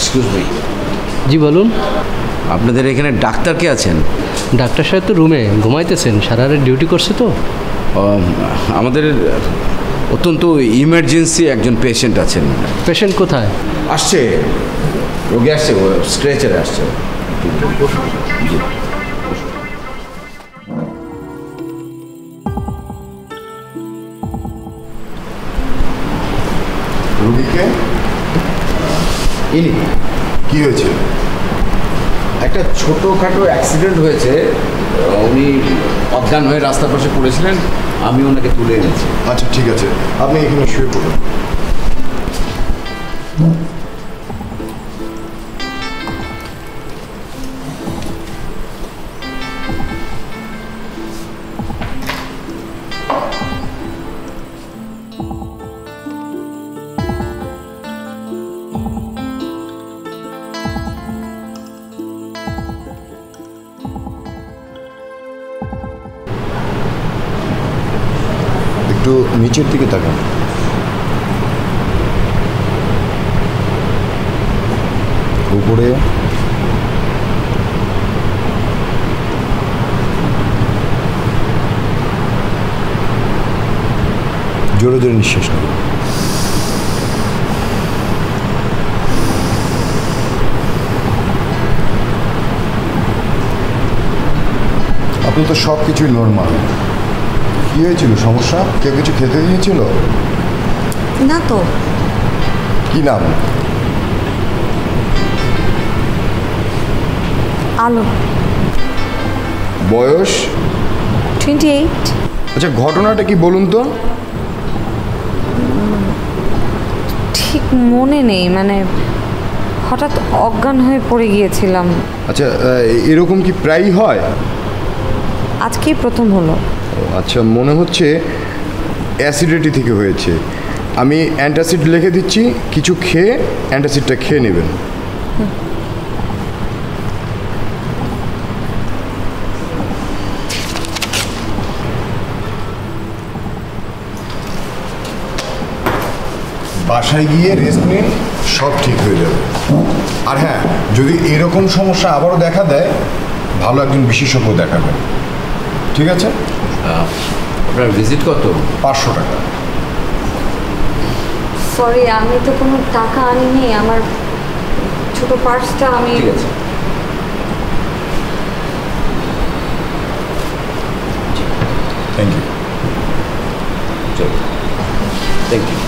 Excuse me, জি বলুন। আপনাদের এখানে ডাক্তার কে আছেন? ডাক্তার সাহেব তো রুমে ঘুমাইতেছেন, সারা রাত ডিউটি করছে তো। আমাদের অত্যন্ত ইমার্জেন্সি একজন পেশেন্ট আছেন। পেশেন্ট কোথায়? আসছে, রোগী আসছে, স্ট্রেচারে আসছে। রোগীকে ইনি কি হয়েছে? একটা ছোটোখাটো অ্যাক্সিডেন্ট হয়েছে, উনি অজ্ঞান হয়ে রাস্তার পাশে পড়েছিলেন, আমি ওনাকে তুলে এনেছি। আচ্ছা ঠিক আছে, আপনি এখানে শুয়ে পড়ুন। একটু নিচের দিকে তাকান। উপরে, জোরে জোরে নিঃশ্বাস নিন। আপনি তো সব কিছুই নর্মাল। কি হয়েছিল, সমস্যা? কেউ কিছু খেতে দিয়েছিল? না তো। কি নাম? আলো। বয়স? 28। আচ্ছা, ঘটনাটা কি বলুন তো? ঠিক মনে নেই, মানে হঠাৎ অজ্ঞান হয়ে পড়ে গিয়েছিলাম। আচ্ছা, এরকম কি প্রায়ই হয়? আজকেই প্রথম হলো। আচ্ছা, মনে হচ্ছে অ্যাসিডিটি থেকে হয়েছে। আমি অ্যান্টাসিড লিখে দিচ্ছি, কিছু খেয়ে অ্যান্টাসিডটা খেয়ে নেবেন। বাসায় গিয়ে রেস্ট নিন, সব ঠিক হয়ে যাবে। আর হ্যাঁ, যদি এরকম সমস্যা আবারও দেখা দেয়, ভালো একজন বিশেষজ্ঞ দেখাবেন। ঠিক আছে? আপনার ভিজিট কত? 500 টাকা। সরি, আমি তো কোনো টাকা আনিনি, আমার ছোট পার্সটা আমি। ঠিক আছে। Thank you. চলো, থ্যাংক ইউ।